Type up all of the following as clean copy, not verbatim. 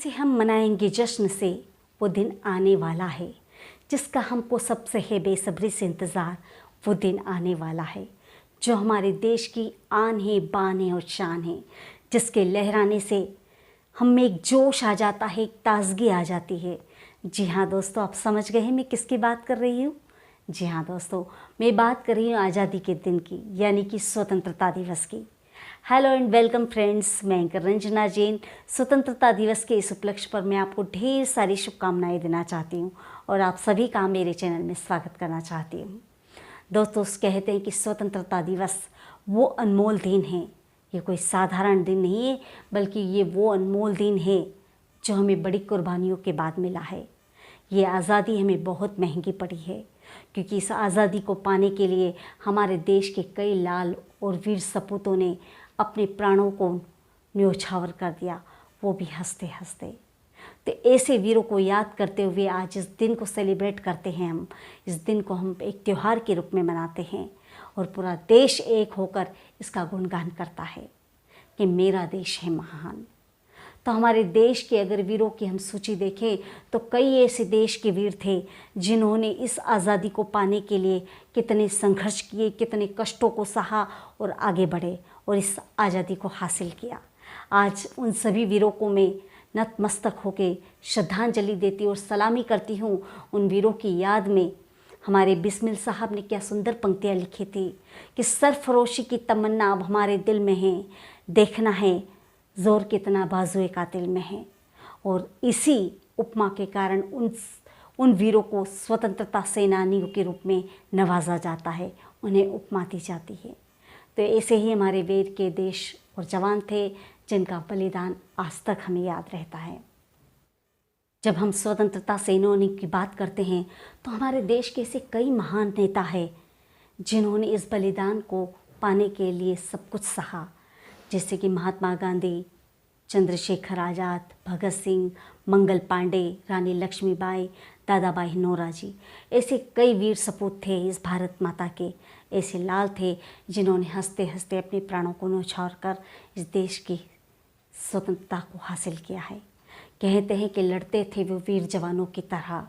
जिसे हम मनाएंगे जश्न से, वो दिन आने वाला है जिसका हमको सबसे है बेसब्री से इंतज़ार। वो दिन आने वाला है जो हमारे देश की आन है, बान है और शान है, जिसके लहराने से हम में एक जोश आ जाता है, एक ताजगी आ जाती है। जी हाँ दोस्तों, आप समझ गए हैं मैं किसकी बात कर रही हूँ। जी हाँ दोस्तों, मैं बात कर रही हूँ आज़ादी के दिन की, यानी कि स्वतंत्रता दिवस की। हेलो एंड वेलकम फ्रेंड्स, मैं एंकर रंजना जैन। स्वतंत्रता दिवस के इस उपलक्ष्य पर मैं आपको ढेर सारी शुभकामनाएं देना चाहती हूँ और आप सभी का मेरे चैनल में स्वागत करना चाहती हूँ। दोस्तों, कहते हैं कि स्वतंत्रता दिवस वो अनमोल दिन है, ये कोई साधारण दिन नहीं है, बल्कि ये वो अनमोल दिन है जो हमें बड़ी कुर्बानियों के बाद मिला है। ये आज़ादी हमें बहुत महंगी पड़ी है, क्योंकि इस आज़ादी को पाने के लिए हमारे देश के कई लाल और वीर सपूतों ने अपने प्राणों को न्योछावर कर दिया, वो भी हंसते हंसते। तो ऐसे वीरों को याद करते हुए आज इस दिन को सेलिब्रेट करते हैं। हम इस दिन को हम एक त्यौहार के रूप में मनाते हैं और पूरा देश एक होकर इसका गुणगान करता है कि मेरा देश है महान। तो हमारे देश के अगर वीरों की हम सूची देखें तो कई ऐसे देश के वीर थे जिन्होंने इस आज़ादी को पाने के लिए कितने संघर्ष किए, कितने कष्टों को सहा और आगे बढ़े और इस आज़ादी को हासिल किया। आज उन सभी वीरों को मैं नतमस्तक होकर श्रद्धांजलि देती और सलामी करती हूँ उन वीरों की याद में। हमारे बिस्मिल साहब ने क्या सुंदर पंक्तियाँ लिखी थी कि सरफरोशी की तमन्ना अब हमारे दिल में है, देखना है ज़ोर कितना बाजुए कातिल में है। और इसी उपमा के कारण उन वीरों को स्वतंत्रता सेनानियों के रूप में नवाजा जाता है, उन्हें उपमा दी जाती है। तो ऐसे ही हमारे वीर के देश और जवान थे जिनका बलिदान आज तक हमें याद रहता है। जब हम स्वतंत्रता सेनानियों की बात करते हैं तो हमारे देश के ऐसे कई महान नेता हैं जिन्होंने इस बलिदान को पाने के लिए सब कुछ सहा, जैसे कि महात्मा गांधी, चंद्रशेखर आज़ाद, भगत सिंह, मंगल पांडे, रानी लक्ष्मीबाई, दादा भाई नौरोजी। ऐसे कई वीर सपूत थे इस भारत माता के, ऐसे लाल थे जिन्होंने हंसते हंसते अपने प्राणों को न्यौछावर कर इस देश की स्वतंत्रता को हासिल किया है। कहते हैं कि लड़ते थे वो वीर जवानों की तरह,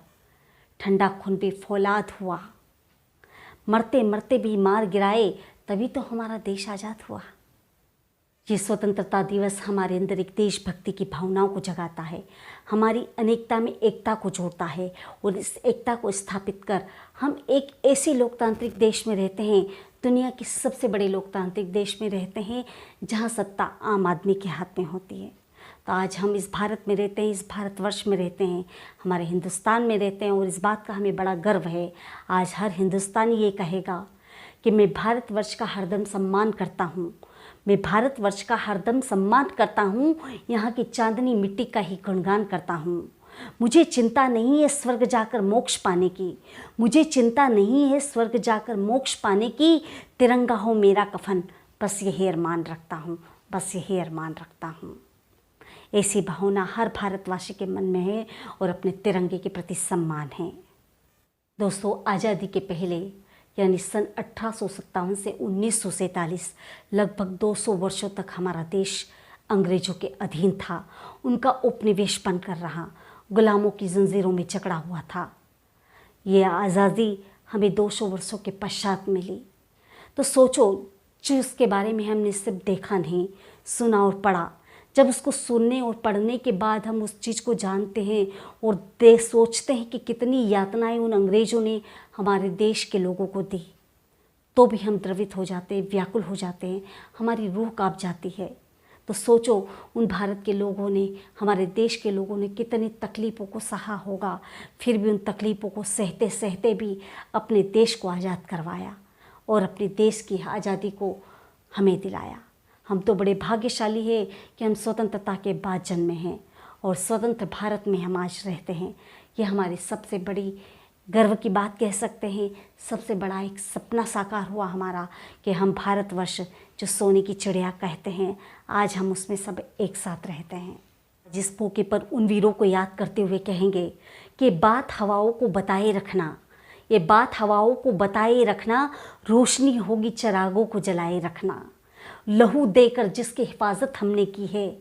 ठंडा खून भी फौलाद हुआ, मरते मरते भी मार गिराए, तभी तो हमारा देश आज़ाद हुआ। ये स्वतंत्रता दिवस हमारे अंदर एक देशभक्ति की भावनाओं को जगाता है, हमारी अनेकता में एकता को जोड़ता है और इस एकता को स्थापित कर हम एक ऐसे लोकतांत्रिक देश में रहते हैं, दुनिया के सबसे बड़े लोकतांत्रिक देश में रहते हैं जहाँ सत्ता आम आदमी के हाथ में होती है। तो आज हम इस भारत में रहते हैं, इस भारतवर्ष में रहते हैं, हमारे हिंदुस्तान में रहते हैं और इस बात का हमें बड़ा गर्व है। आज हर हिंदुस्तानी ये कहेगा कि मैं भारतवर्ष का हरदम सम्मान करता हूँ, मैं भारतवर्ष का हरदम सम्मान करता हूँ, यहाँ की चांदनी मिट्टी का ही गुणगान करता हूँ। मुझे चिंता नहीं है स्वर्ग जाकर मोक्ष पाने की, मुझे चिंता नहीं है स्वर्ग जाकर मोक्ष पाने की, तिरंगा हो मेरा कफन, बस यही अरमान रखता हूँ, बस यही अरमान रखता हूँ। ऐसी भावना हर भारतवासी के मन में है और अपने तिरंगे के प्रति सम्मान है। दोस्तों, आज़ादी के पहले यानी सन 1857 से 1947 लगभग 200 वर्षों तक हमारा देश अंग्रेज़ों के अधीन था, उनका उपनिवेश बनकर रहा, गुलामों की जंजीरों में जकड़ा हुआ था। ये आज़ादी हमें 200 वर्षों के पश्चात मिली। तो सोचो, जो इसके बारे में हमने सिर्फ देखा नहीं, सुना और पढ़ा, जब उसको सुनने और पढ़ने के बाद हम उस चीज़ को जानते हैं और सोचते हैं कि कितनी यातनाएं उन अंग्रेज़ों ने हमारे देश के लोगों को दी, तो भी हम द्रवित हो जाते हैं, व्याकुल हो जाते हैं, हमारी रूह कांप जाती है। तो सोचो, उन भारत के लोगों ने, हमारे देश के लोगों ने कितनी तकलीफ़ों को सहा होगा, फिर भी उन तकलीफ़ों को सहते सहते भी अपने देश को आज़ाद करवाया और अपने देश की आज़ादी को हमें दिलाया। हम तो बड़े भाग्यशाली हैं कि हम स्वतंत्रता के बाद जन्मे हैं और स्वतंत्र भारत में हम आज रहते हैं। ये हमारी सबसे बड़ी गर्व की बात कह सकते हैं, सबसे बड़ा एक सपना साकार हुआ हमारा कि हम भारतवर्ष जो सोने की चिड़िया कहते हैं, आज हम उसमें सब एक साथ रहते हैं। जिस मौके पर उन वीरों को याद करते हुए कहेंगे कि बात हवाओं को बताए रखना, ये बात हवाओं को बताए रखना, रोशनी होगी चिरागों को जलाए रखना, लहू देकर जिसकी हिफाजत हमने की है,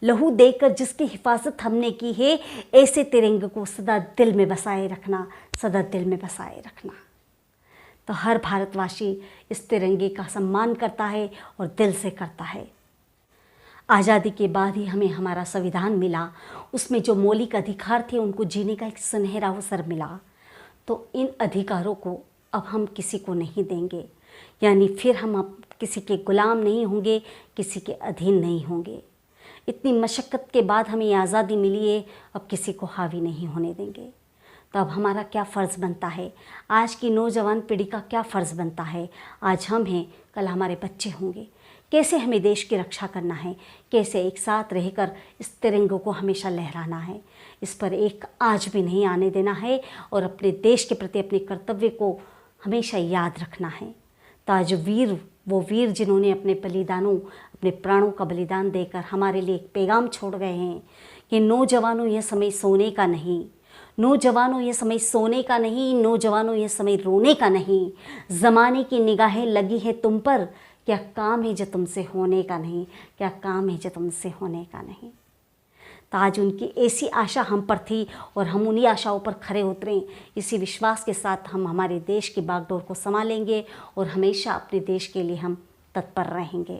लहू देकर जिसकी हिफाजत हमने की है, ऐसे तिरंगे को सदा दिल में बसाए रखना, सदा दिल में बसाए रखना। तो हर भारतवासी इस तिरंगे का सम्मान करता है और दिल से करता है। आज़ादी के बाद ही हमें हमारा संविधान मिला, उसमें जो मौलिक अधिकार थे उनको जीने का एक सुनहरा अवसर मिला। तो इन अधिकारों को अब हम किसी को नहीं देंगे, यानी फिर हम अब किसी के गुलाम नहीं होंगे, किसी के अधीन नहीं होंगे। इतनी मशक्क़त के बाद हमें आज़ादी मिली है, अब किसी को हावी नहीं होने देंगे। तो अब हमारा क्या फ़र्ज़ बनता है, आज की नौजवान पीढ़ी का क्या फ़र्ज़ बनता है। आज हम हैं, कल हमारे बच्चे होंगे। कैसे हमें देश की रक्षा करना है, कैसे एक साथ रहकर इस तिरंगे को हमेशा लहराना है, इस पर एक आज भी नहीं आने देना है और अपने देश के प्रति अपने कर्तव्य को हमेशा याद रखना है। तो आज वो वीर जिन्होंने अपने बलिदानों, अपने प्राणों का बलिदान देकर हमारे लिए एक पैगाम छोड़ गए हैं कि नौजवानों यह समय सोने का नहीं, नौजवानों ये समय सोने का नहीं, नौजवानों ये समय रोने का नहीं। ज़माने की निगाहें लगी है तुम पर, क्या काम है जो तुमसे होने का नहीं, क्या काम है जो तुमसे होने का नहीं। तो आज उनकी ऐसी आशा हम पर थी और हम उन्हीं आशाओं पर खरे उतरें। इसी विश्वास के साथ हम हमारे देश की बागडोर को संभालेंगे और हमेशा अपने देश के लिए हम तत्पर रहेंगे।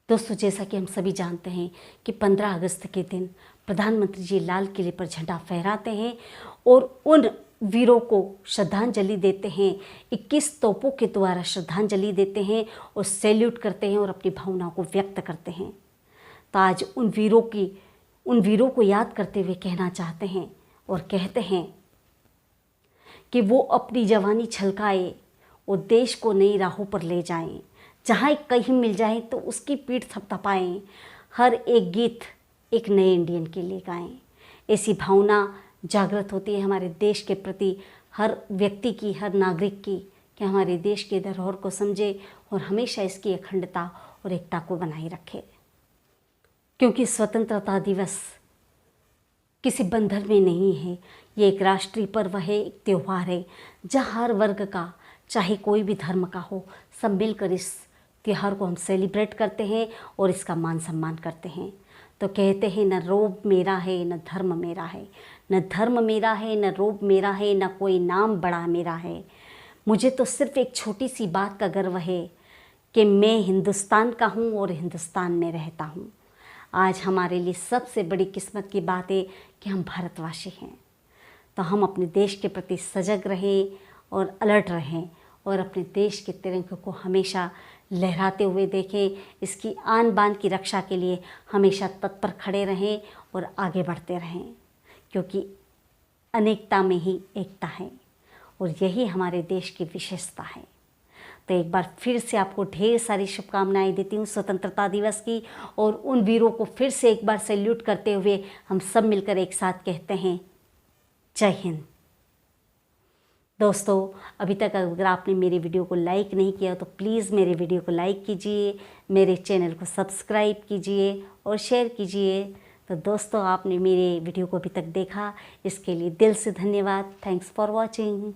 दोस्तों, जैसा कि हम सभी जानते हैं कि 15 अगस्त के दिन प्रधानमंत्री जी लाल किले पर झंडा फहराते हैं और उन वीरों को श्रद्धांजलि देते हैं, 21 तोपों के द्वारा श्रद्धांजलि देते हैं और सैल्यूट करते हैं और अपनी भावनाओं को व्यक्त करते हैं। तो आज उन वीरों को याद करते हुए कहना चाहते हैं और कहते हैं कि वो अपनी जवानी छलकाए और देश को नई राहों पर ले जाएं, जहाँ कहीं मिल जाए तो उसकी पीठ थपथपाएं, हर एक गीत एक नए इंडियन के लिए गाएं। ऐसी भावना जागृत होती है हमारे देश के प्रति हर व्यक्ति की, हर नागरिक की, कि हमारे देश के धरोहर को समझे और हमेशा इसकी अखंडता और एकता को बनाए रखे। क्योंकि स्वतंत्रता दिवस किसी बंधन में नहीं है, ये एक राष्ट्रीय पर्व है, एक त्यौहार है, जहाँ हर वर्ग का, चाहे कोई भी धर्म का हो, सब मिलकर इस त्यौहार को हम सेलिब्रेट करते हैं और इसका मान सम्मान करते हैं। तो कहते हैं न रोब मेरा है न धर्म मेरा है, न धर्म मेरा है न रोब मेरा है, न कोई नाम बड़ा मेरा है। मुझे तो सिर्फ एक छोटी सी बात का गर्व है कि मैं हिंदुस्तान का हूँ और हिंदुस्तान में रहता हूँ। आज हमारे लिए सबसे बड़ी किस्मत की बात है कि हम भारतवासी हैं। तो हम अपने देश के प्रति सजग रहें और अलर्ट रहें और अपने देश के तिरंगे को हमेशा लहराते हुए देखें। इसकी आन बान की रक्षा के लिए हमेशा तत्पर खड़े रहें और आगे बढ़ते रहें, क्योंकि अनेकता में ही एकता है और यही हमारे देश की विशेषता है। तो एक बार फिर से आपको ढेर सारी शुभकामनाएं देती हूँ स्वतंत्रता दिवस की, और उन वीरों को फिर से एक बार सैल्यूट करते हुए हम सब मिलकर एक साथ कहते हैं जय हिंद। दोस्तों, अभी तक अगर आपने मेरे वीडियो को लाइक नहीं किया तो प्लीज़ मेरे वीडियो को लाइक कीजिए, मेरे चैनल को सब्सक्राइब कीजिए और शेयर कीजिए। तो दोस्तों, आपने मेरे वीडियो को अभी तक देखा, इसके लिए दिल से धन्यवाद। Thanks for watching.